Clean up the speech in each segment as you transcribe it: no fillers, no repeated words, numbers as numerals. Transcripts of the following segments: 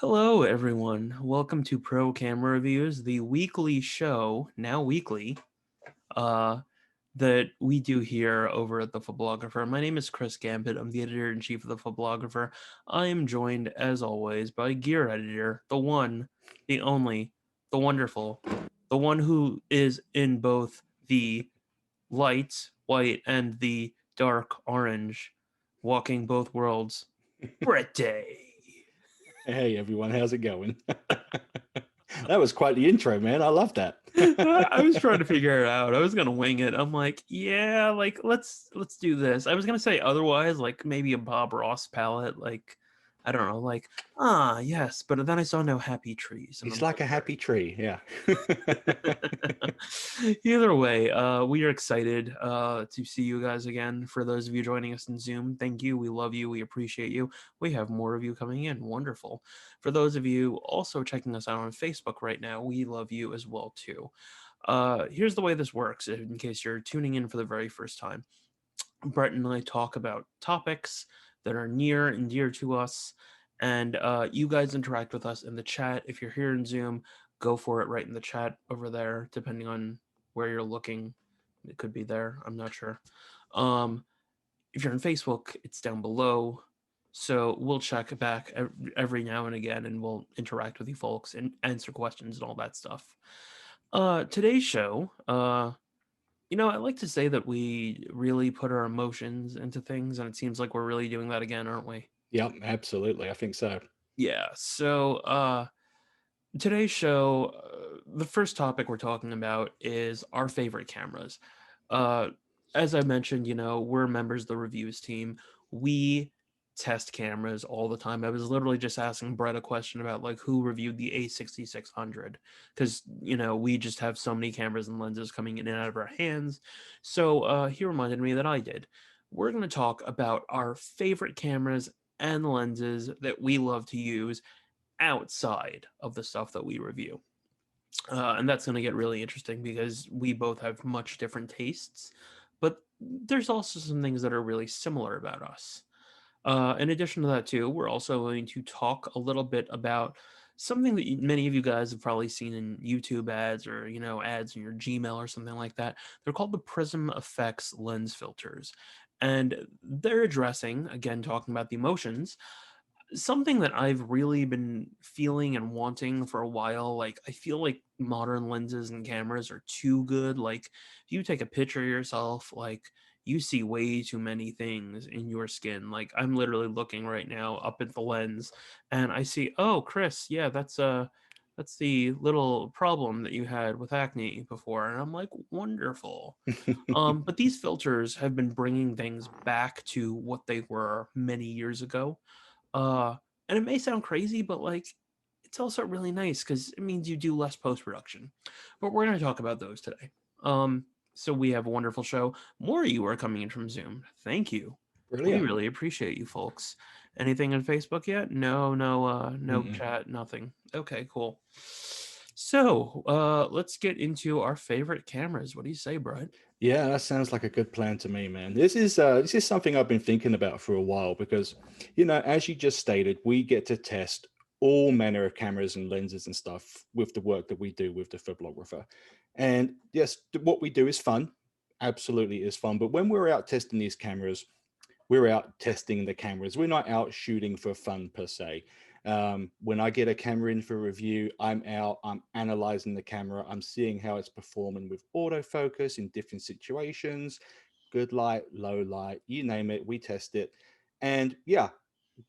Hello, everyone. Welcome to Pro Camera Reviews, the weekly show, now weekly, uh, that we do here over at the Phoblographer. My name is Chris Gambit. I'm the editor-in-chief of the Phoblographer. I am joined, as always, by Gear Editor, the one, the only, the wonderful, the one who is in both the light white and the dark orange, walking both worlds, Brett Day. Hey everyone, how's it going? That was quite the intro, man. I love that. I was trying to figure it out. I was gonna wing it. I'm like, yeah, like let's do this. I was gonna say otherwise, like maybe a Bob Ross palette, like I don't know, like yes, but then I saw no happy trees, and It's I'm like like, a happy tree, yeah. either way, we are excited to see you guys again. For those of you joining us in Zoom, thank you. We love you. We appreciate you. We have more of you coming in. Wonderful. For those of you also checking us out on Facebook right now, we love you as well too. Here's the way this works in case you're tuning in for the very first time. Brett and I talk about topics that are near and dear to us, and you guys interact with us in the chat. If you're here in Zoom, go for it right in the chat over there, depending on where you're looking. It could be there, I'm not sure. Um, if you're on Facebook, it's down below. So we'll check back every now and again and we'll interact with you folks and answer questions and all that stuff. Today's show, I like to say that we really put our emotions into things, and it seems like we're really doing that again, aren't we? Yep, absolutely. I think so. Yeah. So, today's show, the first topic we're talking about is our favorite cameras. Uh, as I mentioned, we're members of the reviews team. We test cameras all the time. I was literally just asking Brett a question about like who reviewed the A6600 because we just have so many cameras and lenses coming in and out of our hands. So he reminded me that I did. We're going to talk about our favorite cameras and lenses that we love to use outside of the stuff that we review. And that's going to get really interesting because we both have much different tastes, but there's also some things that are really similar about us. In addition to that, too, we're also going to talk a little bit about something that many of you guys have probably seen in YouTube ads or, ads in your Gmail or something like that. They're called the Prism Effects lens filters. And they're addressing, again, talking about the emotions, something that I've really been feeling and wanting for a while. Like, I feel like modern lenses and cameras are too good. Like, if you take a picture of yourself, like, you see way too many things in your skin. Like, I'm literally looking right now up at the lens and I see, oh, Chris, yeah, that's the little problem that you had with acne before. And I'm like, wonderful. But these filters have been bringing things back to what they were many years ago. Uh, and it may sound crazy, but like it's also really nice because it means you do less post production. But we're going to talk about those today. So we have a wonderful show. More of you are coming in from Zoom. Thank you. We Brilliant. really appreciate you folks. Anything on Facebook yet? No, no Mm-mm. chat, nothing. Okay, cool. So let's get into our favorite cameras. What do you say, Brett? Yeah, that sounds like a good plan to me, man. This is something I've been thinking about for a while because, as you just stated, we get to test all manner of cameras and lenses and stuff with the work that we do with the Phoblographer. And yes, what we do is fun, absolutely is fun. But when we're out testing these cameras, we're out testing the cameras. We're not out shooting for fun per se. When I get a camera in for review, I'm analyzing the camera, I'm seeing how it's performing with autofocus in different situations, good light, low light, you name it, we test it. And yeah,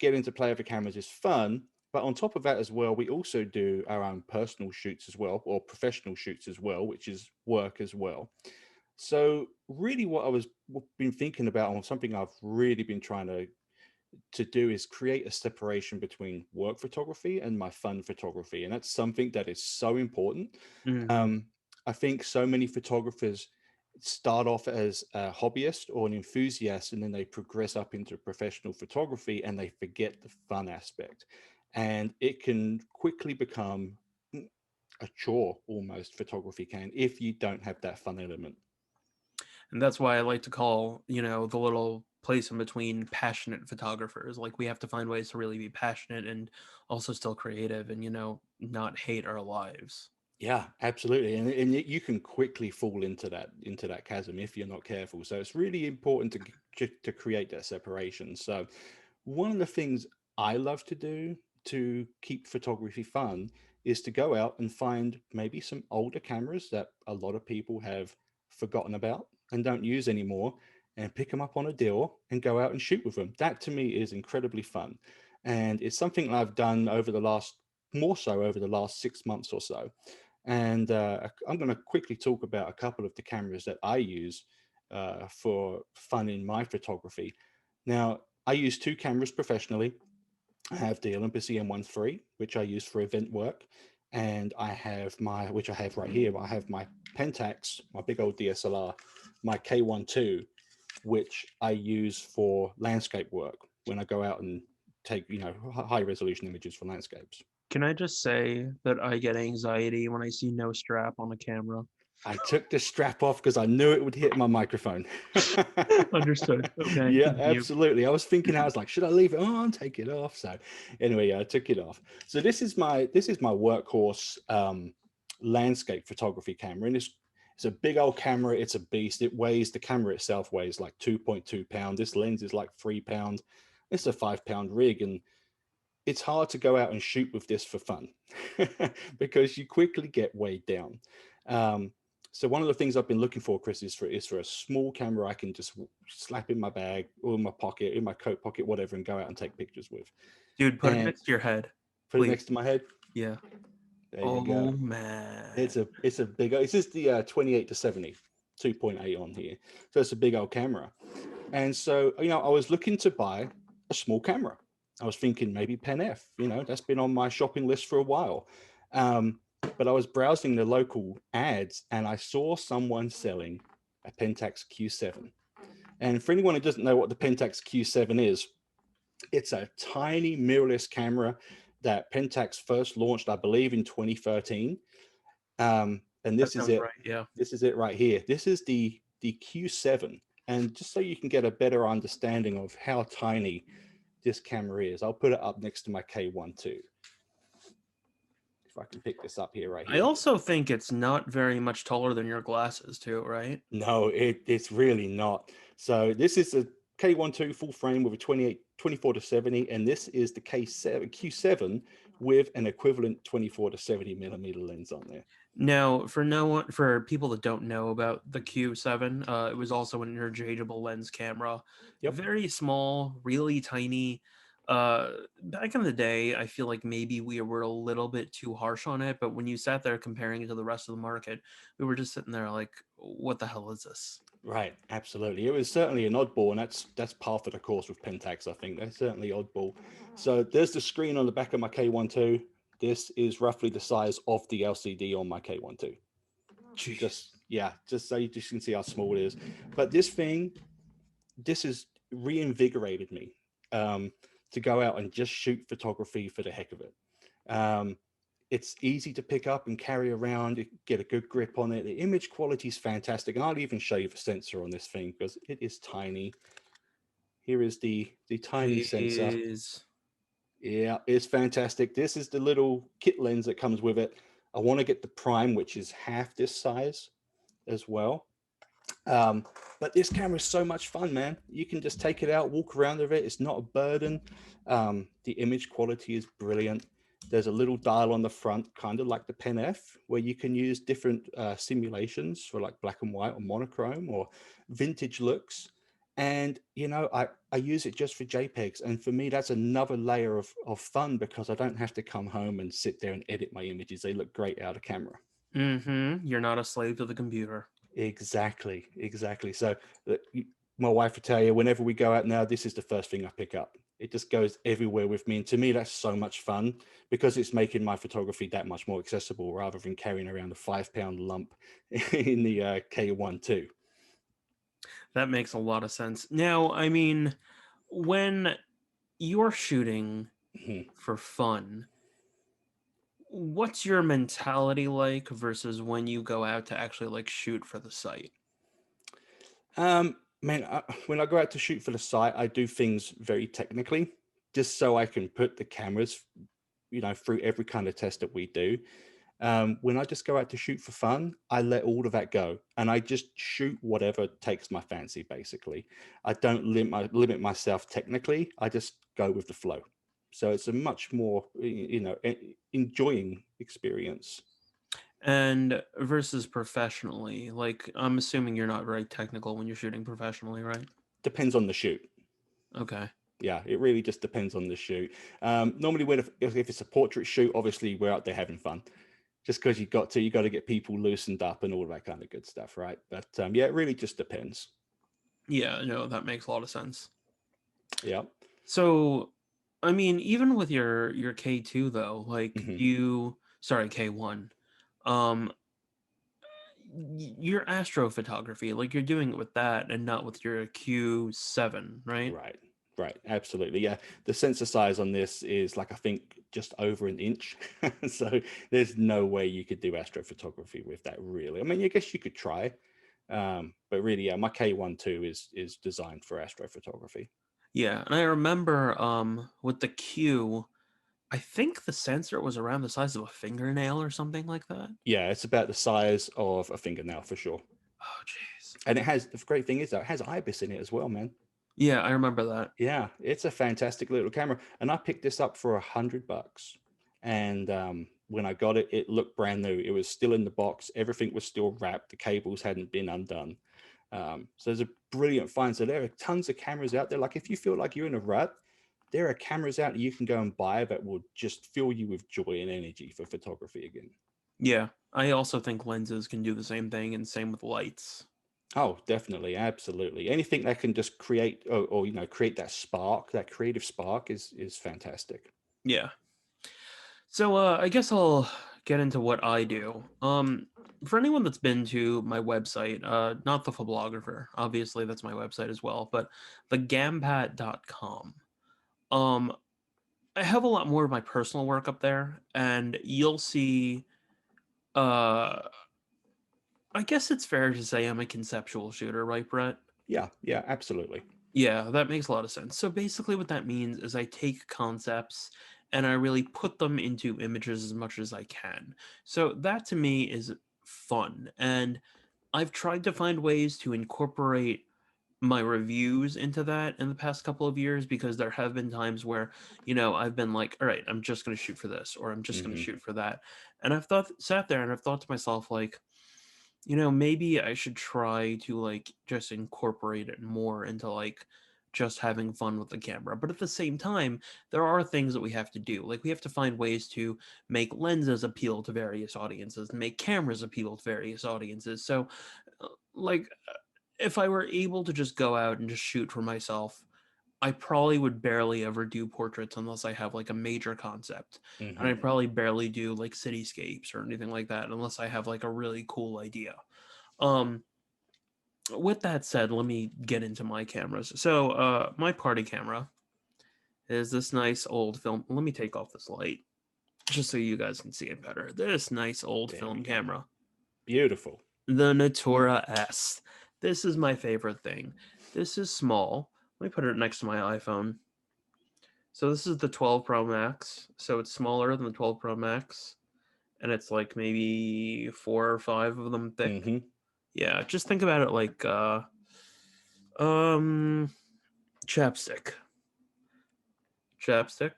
getting to play with the cameras is fun. But on top of that as well, we also do our own personal shoots as well, or professional shoots as well, which is work as well. So really what I was been thinking about, and something I've really been trying to do, is create a separation between work photography and my fun photography. And that's something that is so important. Mm-hmm. Um, I think so many photographers start off as a hobbyist or an enthusiast, and then they progress up into professional photography and they forget the fun aspect. And it can quickly become a chore almost, photography can, if you don't have that fun element. And that's why I like to call, the little place in between passionate photographers. Like we have to find ways to really be passionate and also still creative and not hate our lives. Yeah, absolutely, and you can quickly fall into that chasm if you're not careful. So it's really important to create that separation. So one of the things I love to do to keep photography fun is to go out and find maybe some older cameras that a lot of people have forgotten about and don't use anymore, and pick them up on a deal and go out and shoot with them. That to me is incredibly fun, and it's something I've done more so over the last 6 months or so. And I'm going to quickly talk about a couple of the cameras that I use for fun in my photography. Now, I use two cameras professionally. I have the Olympus EM1 III, which I use for event work, and I have which I have right here. I have my Pentax, my big old DSLR, my K1 II, which I use for landscape work when I go out and take high resolution images for landscapes. Can I just say that I get anxiety when I see no strap on a camera? I took the strap off because I knew it would hit my microphone. Understood. Okay, Yeah, continue. absolutely. I was thinking, I was like, should I leave it on, take it off? So anyway, yeah, I took it off. So this is my workhorse landscape photography camera, and it's a big old camera. It's a beast. The camera itself weighs like 2.2 pounds. This lens is like 3 pounds. It's a 5 pound rig, and it's hard to go out and shoot with this for fun because you quickly get weighed down. Um, so one of the things I've been looking for, Chris, is for a small camera I can just slap in my bag or in my pocket, in my coat pocket, whatever, and go out and take pictures with. Dude, put it And next to your head, put it please. next to my head. Yeah. There you go. Oh man. It's a big. This is the 28 to 70, 2.8 on here. So it's a big old camera. And so I was looking to buy a small camera. I was thinking maybe Pen F. That's been on my shopping list for a while. But I was browsing the local ads and I saw someone selling a Pentax Q7. And for anyone who doesn't know what the Pentax Q7 is, it's a tiny mirrorless camera that Pentax first launched, I believe, in 2013. And That this is sounds it. right. Yeah. This is it right here. This is the Q7. And just so you can get a better understanding of how tiny this camera is, I'll put it up next to my K1 II. If I can pick this up here, right I here. also think it's not very much taller than your glasses, too, right? No, it's really not. So this is a K1 II full frame with a 24 to 70, and this is the Q7 with an equivalent 24 to 70 millimeter lens on there. Now, for people that don't know about the Q7, it was also an interchangeable lens camera. Yep. Very small, really tiny. Back in the day, I feel like maybe we were a little bit too harsh on it, but when you sat there comparing it to the rest of the market, we were just sitting there like, what the hell is this? Right, absolutely. It was certainly an oddball, and that's part of the course with Pentax. I think that's certainly oddball. So there's the screen on the back of my K1 II. This is roughly the size of the LCD on my K1 II. Jeez. Just so you just can see how small it is. But this has reinvigorated me um, to go out and just shoot photography for the heck of it. Um, it's easy to pick up and carry around, you get a good grip on it. The image quality is fantastic. And I'll even show you the sensor on this thing because it is tiny. Here is the tiny sensor. Jeez. Yeah, it's fantastic. This is the little kit lens that comes with it. I want to get the prime, which is half this size as well. Um, but this camera is so much fun, man. You can just take it out, walk around with it. It's not a burden. The image quality is brilliant. There's a little dial on the front, kind of like the Pen F, where you can use different simulations for like black and white or monochrome or vintage looks. And I use it just for JPEGs. And for me, that's another layer of fun because I don't have to come home and sit there and edit my images. They look great out of camera. Mm-hmm. You're not a slave to the computer. Exactly, exactly. So my wife would tell you, whenever we go out now, this is the first thing I pick up. It just goes everywhere with me. And to me, that's so much fun because it's making my photography that much more accessible rather than carrying around a 5 pound lump in the K1 II. That makes a lot of sense. Now, I mean, when you're shooting Mhm. for fun, what's your mentality like versus when you go out to actually like shoot for the site? Man, when I go out to shoot for the site, I do things very technically, just so I can put the cameras, through every kind of test that we do. When I just go out to shoot for fun, I let all of that go and I just shoot whatever takes my fancy, basically. I don't limit myself technically. I just go with the flow. So it's a much more, enjoying experience. And versus professionally, like I'm assuming you're not very technical when you're shooting professionally, right? Depends on the shoot. Okay. Yeah, it really just depends on the shoot. Normally, if it's a portrait shoot, obviously we're out there having fun. Just because you got to get people loosened up and all that kind of good stuff, right? But yeah, it really just depends. Yeah, no, that makes a lot of sense. Yeah. So, I mean, even with your K2 though, like Hmm. you, sorry, K1, um, your astrophotography, like you're doing it with that and not with your Q7, right? Right. Right. Absolutely. Yeah. The sensor size on this is like I think just over an inch, so there's no way you could do astrophotography with that. Really, I mean, I guess you could try, but really, yeah, my K1 II is designed for astrophotography. Yeah, and I remember with the Q, I think the sensor was around the size of a fingernail or something like that. Yeah, it's about the size of a fingernail for sure. Oh, jeez. And it has the great thing is that it has ibis in it as well, man. Yeah, I remember that. Yeah, it's a fantastic little camera, and I picked this up for $100. And when I got it, it looked brand new. It was still in the box. Everything was still wrapped. The cables hadn't been undone. So there's a brilliant find. So there are tons of cameras out there. Like if you feel like you're in a rut, there are cameras out that you can go and buy that will just fill you with joy and energy for photography again. Yeah, I also think lenses can do the same thing, and same with lights. Oh, definitely, absolutely. Anything that can just create or create that spark, that creative spark is fantastic. Yeah. So I guess I'll get into what I do. For anyone that's been to my website, not the Phoblographer, obviously that's my website as well, but thegampat.com. Um, I have a lot more of my personal work up there, and you'll see. Uh, I guess it's fair to say I'm a conceptual shooter, right, Brett? Yeah, yeah, absolutely. Yeah, that makes a lot of sense. So basically, what that means is I take concepts and I really put them into images as much as I can. So that to me is fun. And I've tried to find ways to incorporate my reviews into that in the past couple of years because there have been times where, I've been like, all right, I'm just going to shoot for this or I'm just going to Hmm. shoot for that. And sat there and I've thought to myself, like, maybe I should try to like just incorporate it more into like just having fun with the camera. But at the same time, there are things that we have to do. Like we have to find ways to make lenses appeal to various audiences, and make cameras appeal to various audiences. So, like, if I were able to just go out and just shoot for myself, I probably would barely ever do portraits unless I have like a major concept. And I Hmm. probably barely do like cityscapes or anything like that unless I have like a really cool idea. Um, with that said, let me get into my cameras. So, my party camera is this nice old film. Let me take off this light just so you guys can see it better. This nice old There we film go. camera, Beautiful. the Natura S. This is my favorite thing. This is small. Let me put it next to my iPhone. So this is the 12 Pro Max. So it's smaller than the 12 Pro Max, and it's like maybe 4 or 5 of them thick. Hmm. Yeah, just think about it like um chapstick. Chapstick.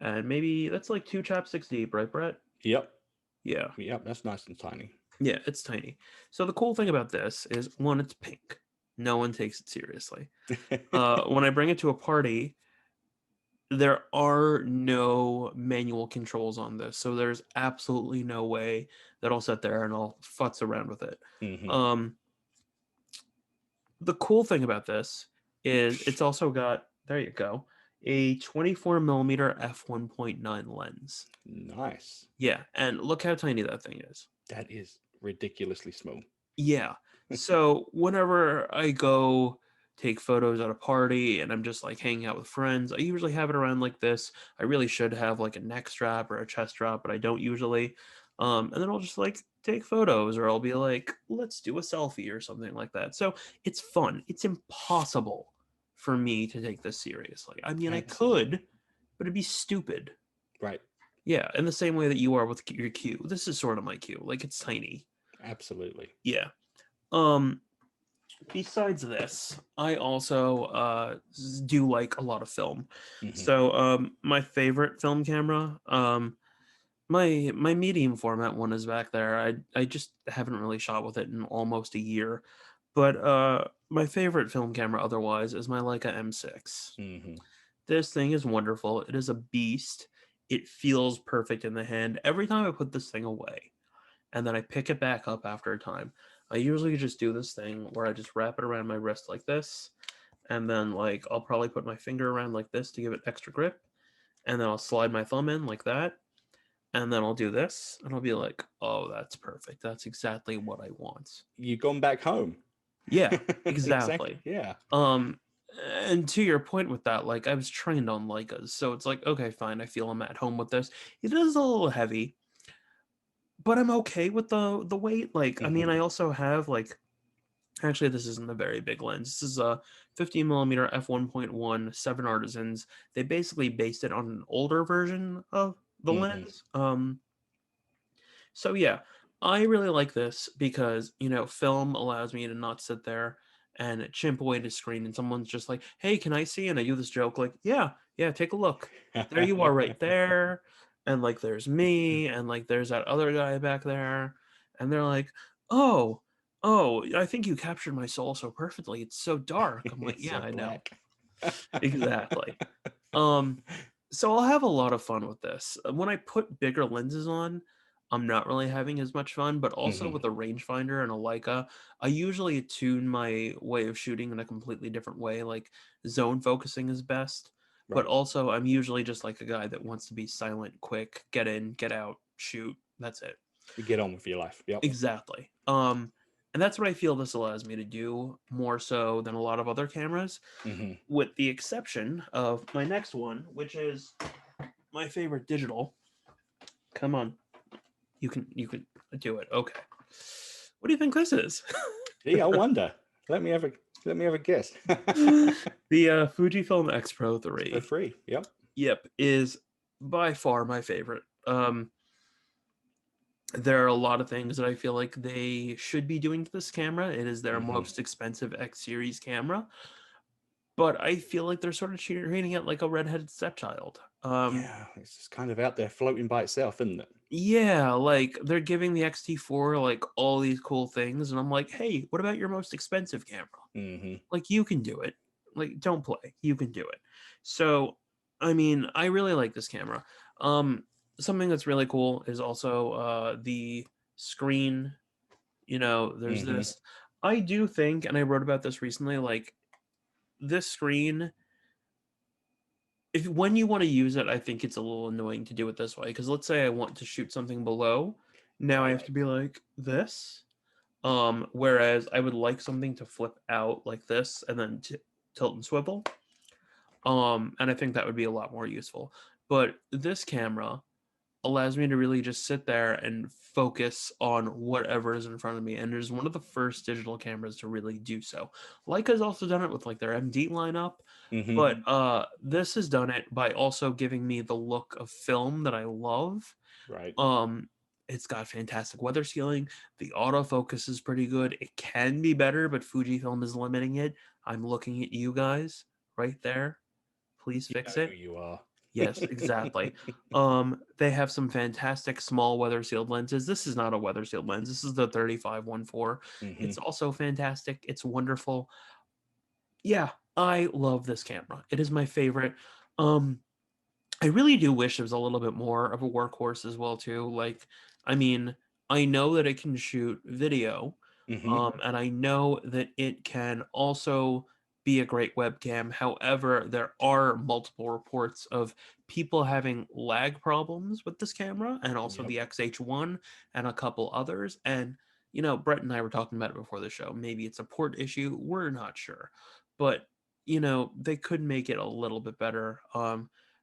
And maybe that's like 2 chapsticks deep, right, Brett? Yep. Yeah. Yep. That's nice and tiny. Yeah, it's tiny. So the cool thing about this is one, it's pink. No one takes it seriously. When I bring it to a party, there are no manual controls on this. So there's absolutely no way that I'll sit there and I'll futz around with it. Hmm. Um, the cool thing about this is it's also got, there you go, a 24 millimeter f1.9 lens. Nice. Yeah, and look how tiny that thing is. That is ridiculously small. Yeah. So whenever I go take photos at a party and I'm just like hanging out with friends, I usually have it around like this. I really should have like a neck strap or a chest strap, but I don't usually. And then I'll just like take photos, or I'll be like, let's do a selfie or something like that. So it's fun. It's impossible for me to take this seriously. I mean, I could, Absolutely. but it'd be stupid. Right. Yeah, in the same way that you are with your Q. This is sort of my Q. Like it's tiny. Absolutely. Yeah. Um Besides this, I also do like a lot of film. Hmm. So my favorite film camera, my medium format one is back there. I just haven't really shot with it in almost a year. But my favorite film camera otherwise is my Leica M6. Hmm. This thing is wonderful. It is a beast. It feels perfect in the hand every time I put this thing away. And then I pick it back up after a time. I usually just do this thing where I just wrap it around my wrist like this, and then like I'll probably put my finger around like this to give it extra grip, and then I'll slide my thumb in like that, and then I'll do this, and I'll be like, "Oh, that's perfect. That's exactly what I want." You've gone back home. Yeah, Exactly. exactly. Yeah. Um, and to your point with that, like I was trained on Leicas, so it's like, okay, fine. I feel I'm at home with this. It is a little heavy, but I'm okay with the weight. Like, I mean, Hmm. I also have like actually this isn't a very big lens. This is a 15 millimeter f1.1 7 artisans. They basically based it on an older version of the Hmm. lens. So yeah, I really like this because film allows me to not sit there and chimp away to screen and someone's just like, hey, can I see? And I do this joke like, yeah, yeah, take a look. There you are right there. And like there's me and like there's that other guy back there. And they're like, oh, oh, I think you captured my soul so perfectly. It's so dark. I'm like, It's yeah, so I know. black. Exactly. Um, so I'll have a lot of fun with this. When I put bigger lenses on, I'm not really having as much fun, but also Hmm. with a rangefinder and a Leica, I usually tune my way of shooting in a completely different way. Like zone focusing is best, but Right. also I'm usually just like a guy that wants to be silent, quick, get in, get out, shoot. That's it. You get on with your life. Yep. Exactly. And that's what I feel this allows me to do more so than a lot of other cameras, Hmm. with the exception of my next one, which is my favorite digital. Come on, you can do it. Okay. What do you think this is? Gee, I wonder. Let me have a let me have a guess. The Fujifilm X Pro For 3. free. Yep. Yep, is by far my favorite. There are a lot of things that I feel like they should be doing to this camera. It is their Hmm. most expensive X series camera, but I feel like they're sort of treating it like a redheaded stepchild. Yeah, it's just kind of out there floating by itself, isn't it? Yeah, like they're giving the XT4 like all these cool things, and I'm like, hey, what about your most expensive camera? Hmm. Like you can do it. Like don't play, you can do it. So, I mean, I really like this camera. Um, Something that's really cool is also the screen. There's Hmm. this. I do think, and I wrote about this recently. Like this screen, if when you want to use it, I think it's a little annoying to do it this way. Because let's say I want to shoot something below, now I Right. have to be like this. Whereas I would like something to flip out like this and then tilt and swivel. And I think that would be a lot more useful. But this camera allows me to really just sit there and focus on whatever is in front of me. And it is one of the first digital cameras to really do so. Leica's also done it with like their MD lineup, Hmm. but this has done it by also giving me the look of film that I love. Right. Um, it's got fantastic weather sealing. The autofocus is pretty good. It can be better, but Fujifilm is limiting it. I'm looking at you guys right there. Please You know fix who it. you are. Yes, exactly. They have some fantastic small weather sealed lenses. This is not a weather sealed lens. This is the 3514. Hmm. It's also fantastic. It's wonderful. Yeah, I love this camera. It is my favorite. Um, I really do wish it was a little bit more of a workhorse as well too. Like, I mean, I know that it can shoot video, Hmm. and I know that it can also be a great webcam. However, there are multiple reports of people having lag problems with this camera, and also Yep. the XH1 and a couple others. And Brett and I were talking about it before the show. Maybe it's a port issue. We're not sure, but they could make it a little bit better.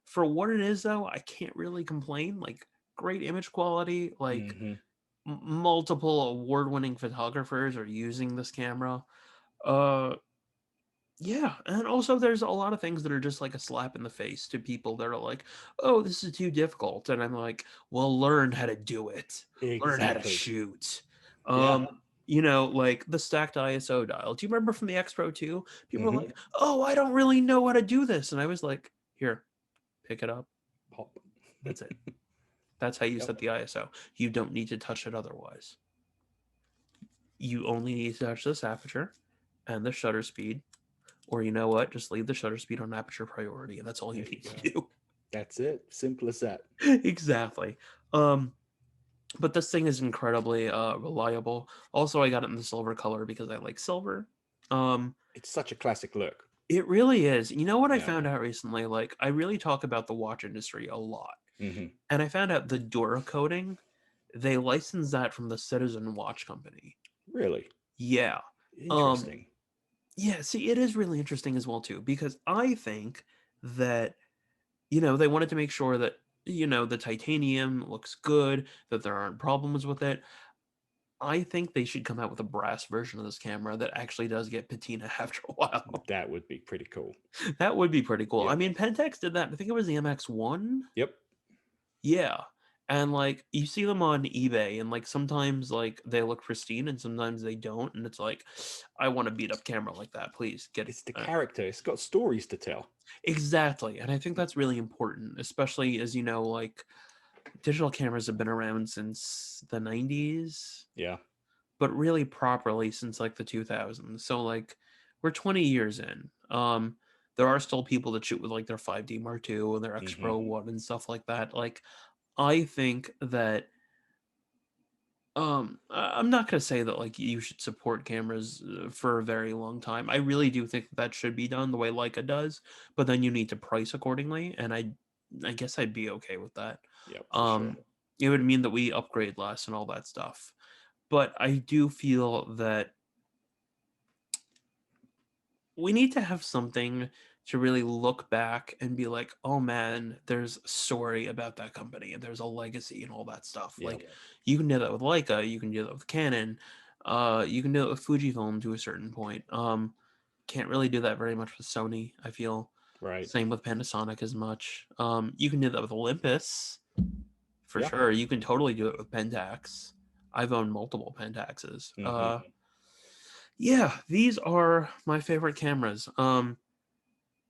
For what it is, though, I can't really complain. Like, great image quality. Like, Hmm. multiple award-winning photographers are using this camera. Uh, yeah, and also there's a lot of things that are just like a slap in the face to people that are like, "Oh, this is too difficult," and I'm like, "Well, learn how to do it. Learn how to Exactly. shoot." Yeah. Um, like the stacked ISO dial. Do you remember from the X Pro 2? People were Hmm. like, "Oh, I don't really know how to do this," and I was like, "Here, pick it up. Pop. That's it. That's how you Yep. set the ISO. You don't need to touch it otherwise. You only need to touch this aperture and the shutter speed, or you know what? Just leave the shutter speed on aperture priority, and that's all you There you need go. to do." That's it. Simple as that. Exactly. Um, but this thing is incredibly reliable. Also, I got it in the silver color because I like silver. Um, It's such a classic look. it really is. You know what I Yeah. found out recently? Like, I really talk about the watch industry a lot, Hmm. and I found out the Dura coating, they license that from the Citizen Watch Company. Really Yeah. Um, interesting. yeah, see, it is really interesting as well too, because I think that, they wanted to make sure that, the titanium looks good, that there aren't problems with it. I think they should come out with a brass version of this camera that actually does get patina after a while. That would be pretty cool. That would be pretty cool. I Yep. mean, Pentax did that. I think it was the MX1. Yep. Yeah. And like you see them on eBay and like sometimes like they look pristine and sometimes they don't and it's like I want a beat up camera like that. Please get It's the character. It's got stories to tell. exactly. And I think that's really important, especially as like digital cameras have been around since the 90s, Yeah. but really properly since like the 2000s. So like we're 20 years in. There are still people that shoot with like their 5D Mark II and their X Hmm. Pro 1 and stuff like that. Like I think that I'm not going to say that like you should support cameras for a very long time. I really do think that should be done the way Leica does, but then you need to price accordingly and I guess I'd be okay with that. Yep, for sure. Um it would mean that we upgrade less and all that stuff. But I do feel that we need to have something to really look back and be like, oh man, there's a story about that company and there's a legacy and all that stuff. Yep. Like you can do that with Leica, you can do that with Canon, you can do it with Fujifilm to a certain point. Can't really do that very much with Sony, I feel. Right. Same with Panasonic as much. You can do that with Olympus for Yeah. sure. You can totally do it with Pentax. I've owned multiple Pentaxes. Hmm. Yeah, these are my favorite cameras.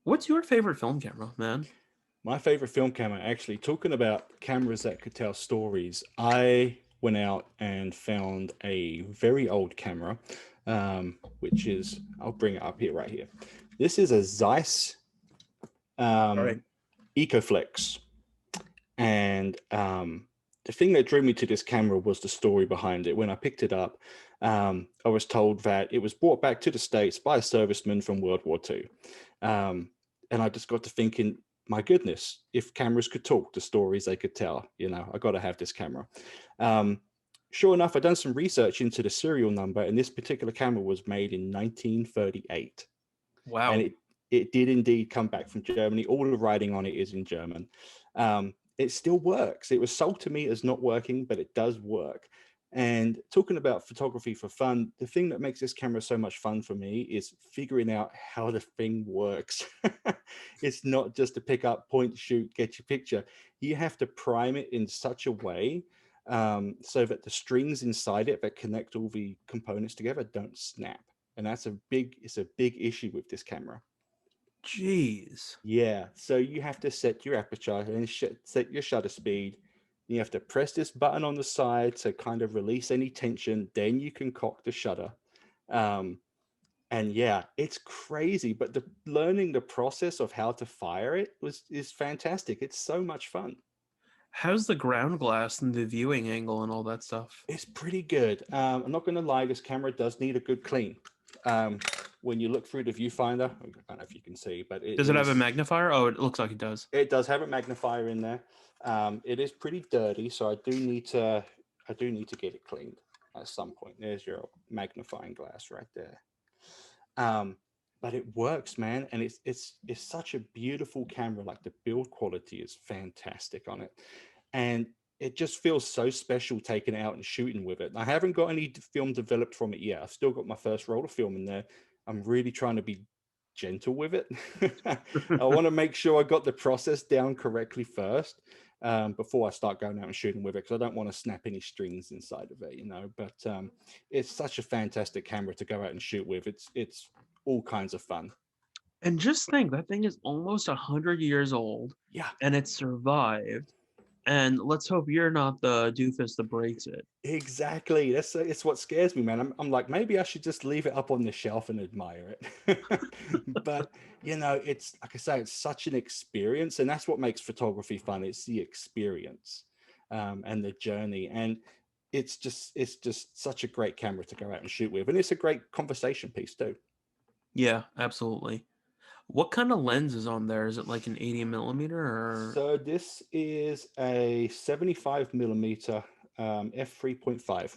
What's your favorite film camera, man? My favorite film camera, actually, talking about cameras that could tell stories, I went out and found a very old camera, which is, I'll bring it up here, right here. This is a Zeiss All right. um, Ecoflex. And the thing that drew me to this camera was the story behind it. When I picked it up, I was told that it was brought back to the States by a serviceman from World War II. And I just got to thinking, my goodness, if cameras could talk, the stories they could tell, I got to have this camera. Um, sure enough, I done some research into the serial number, and this particular camera was made in 1938. And Wow. it did indeed come back from Germany. All the writing on it is in German. It still works. It was sold to me as not working, but it does work. And talking about photography for fun, the thing that makes this camera so much fun for me is figuring out how the thing works. It's not just to pick up, point, shoot, get your picture. You have to prime it in such a way so that the strings inside it that connect all the components together don't snap. And it's a big issue with this camera. Jeez. Yeah, so you have to set your aperture and set your shutter speed. You have to press this button on the side to kind of release any tension. Then you can cock the shutter. Um, and yeah, it's crazy, but learning the process of how to fire it is fantastic. It's so much fun. How's the ground glass and the viewing angle and all that stuff? It's pretty good. I'm not going to lie, this camera does need a good clean. Um, when you look through the viewfinder, I don't know if you can see, but it Does it have a is. magnifier? Oh, it looks like it does. It does have a magnifier in there. It is pretty dirty, so I do need to get it cleaned at some point. There's your magnifying glass right there. Um, but it works, man, and it's such a beautiful camera. Like the build quality is fantastic on it, and it just feels so special taking it out and shooting with it. I haven't got any film developed from it yet. I've still got my first roll of film in there. I'm really trying to be gentle with it. I want to make sure I got the process down correctly first, before I start going out and shooting with it, because I don't want to snap any strings inside of it, you know. But it's such a fantastic camera to go out and shoot with. It's all kinds of fun. And just think, that thing is almost 100 years old, Yeah. and it survived. And let's hope you're not the doofus that breaks it. Exactly. That's it's what scares me, man. I'm like, maybe I should just leave it up on the shelf and admire it. But you know, it's like I say, it's such an experience, and that's what makes photography fun. It's the experience, and the journey, and it's just such a great camera to go out and shoot with, and it's a great conversation piece too. Yeah, absolutely. What kind of lens is on there? Is it like an 80 millimeter or? So this is a 75 millimeter f3.5.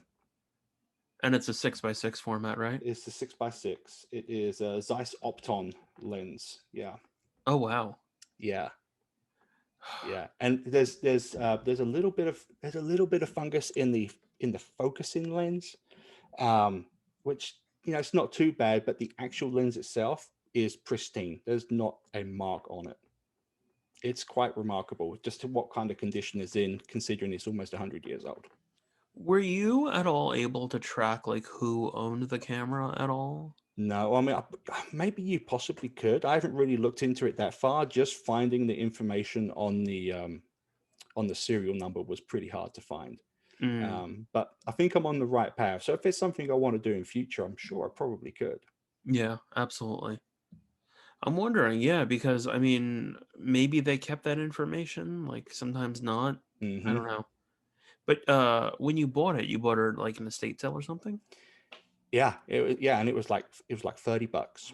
And it's a 6x6 format, right? Is the 6x6. It is a Zeiss Opton lens. Yeah, Oh wow. yeah, yeah. And there's a little bit of fungus in the focusing lens, which, you know, it's not too bad, but the actual lens itself is pristine. There's not a mark on it. It's quite remarkable just to what kind of condition it's in, considering it's almost 100 years old. Were you at all able to track like who owned the camera at all? No, I mean, maybe you possibly could. I haven't really looked into it that far. Just finding the information on the serial number was pretty hard to find. Mm, But I think I'm on the right path. So if it's something I want to do in future, I'm sure I probably could. yeah, absolutely. I'm wondering, yeah, because I mean, maybe they kept that information, like sometimes not. I Hmm. don't know. But when you bought it like an estate sale or something? Yeah, yeah, and it was like $30.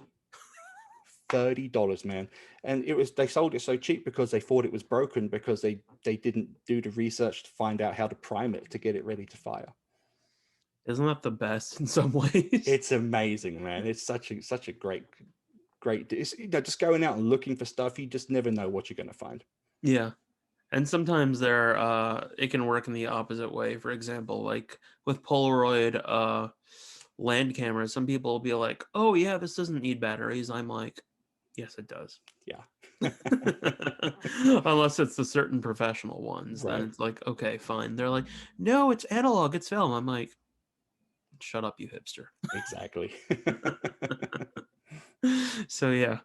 $30, man. And they sold it so cheap because they thought it was broken, because they didn't do the research to find out how to prime it to get it ready to fire. Isn't that the best in some ways? It's amazing, man. It's such a great. It's, you know, just going out and looking for stuff. You just never know what you're going to find. Yeah. And sometimes there it can work in the opposite way. For example, like with Polaroid land cameras, some people will be like, "Oh yeah, this doesn't need batteries." I'm like, "Yes, it does." Yeah. Unless it's the certain professional ones, then Right. it's like, okay, fine. They're like, "No, it's analog, it's film." I'm like, "Shut up, you hipster." Exactly. So yeah.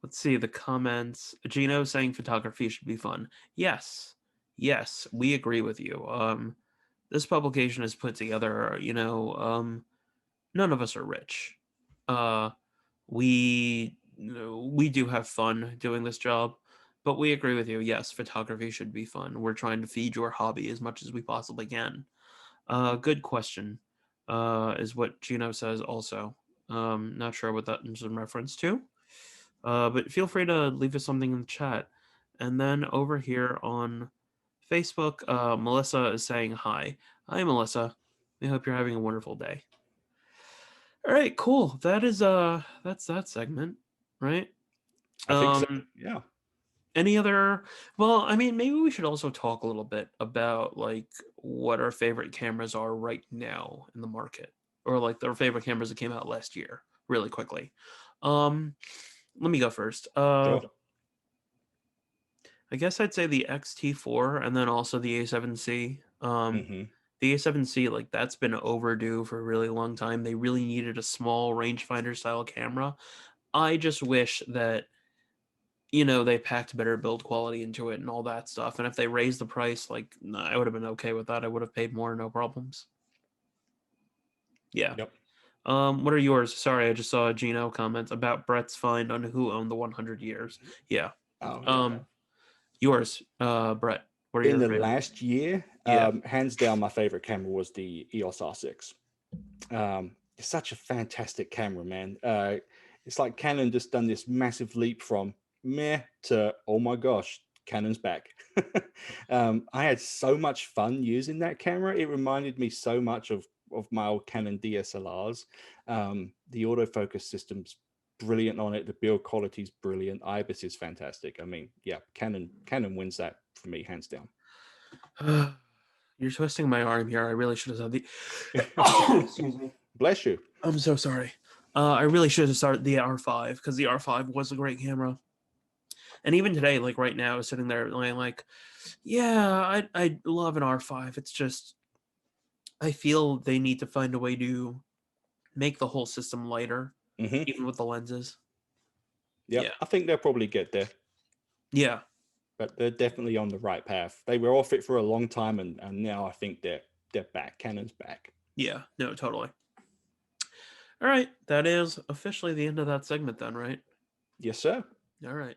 Let's see the comments. Gino saying photography should be fun. Yes. Yes, we agree with you. This publication is put together, none of us are rich. Uh we do have fun doing this job, but we agree with you. Yes, photography should be fun. We're trying to feed your hobby as much as we possibly can. Good question. Is what Gino says also. Not sure what that is in reference to. But feel free to leave us something in the chat. And then over here on Facebook, Melissa is saying hi. Hi, Melissa. I hope you're having a wonderful day. All right, cool. That's that segment, right? I think so. Um, Yeah. any other? Well, I mean, maybe we should also talk a little bit about like what our favorite cameras are right now in the market, or like our favorite cameras that came out last year, really quickly. Um, Let me go first. Sure. I guess I'd say the XT4 and then also the A7C. Hmm. The A7C, like that's been overdue for a really long time. They really needed a small rangefinder style camera. I just wish that they packed better build quality into it and all that stuff. And if they raised the price, like nah, I would have been okay with that. I would have paid more, no problems. Yeah. Yep. What are yours? Sorry, I just saw a Gino comment about Brett's find on who owned the 100 years. Yeah. Oh yeah. Um, yours, Brett. What are In your the favorite? last year, Yeah. hands down, my favorite camera was the EOS R6. It's such a fantastic camera, man. It's like Canon just done this massive leap from meh to oh my gosh, Canon's back. I had so much fun using that camera. It reminded me so much of my old Canon DSLRs. The autofocus system's brilliant on it. The build quality's brilliant. IBIS is fantastic. I mean, yeah, Canon wins that for me, hands down. You're twisting my arm here. I really should have said the. Excuse me. Bless you. I'm so sorry. I really should have started the R5 because the R5 was a great camera. And even today, like right now, sitting there, like, yeah, I love an R5. It's just I feel they need to find a way to make the whole system lighter, Hmm. even with the lenses. Yep, Yeah, I think they'll probably get there, yeah, but they're definitely on the right path. They were off it for a long time, and now I think they're back. Canon's back. yeah. No, totally. All right, that is officially the end of that segment, then, right? Yes, sir. All right.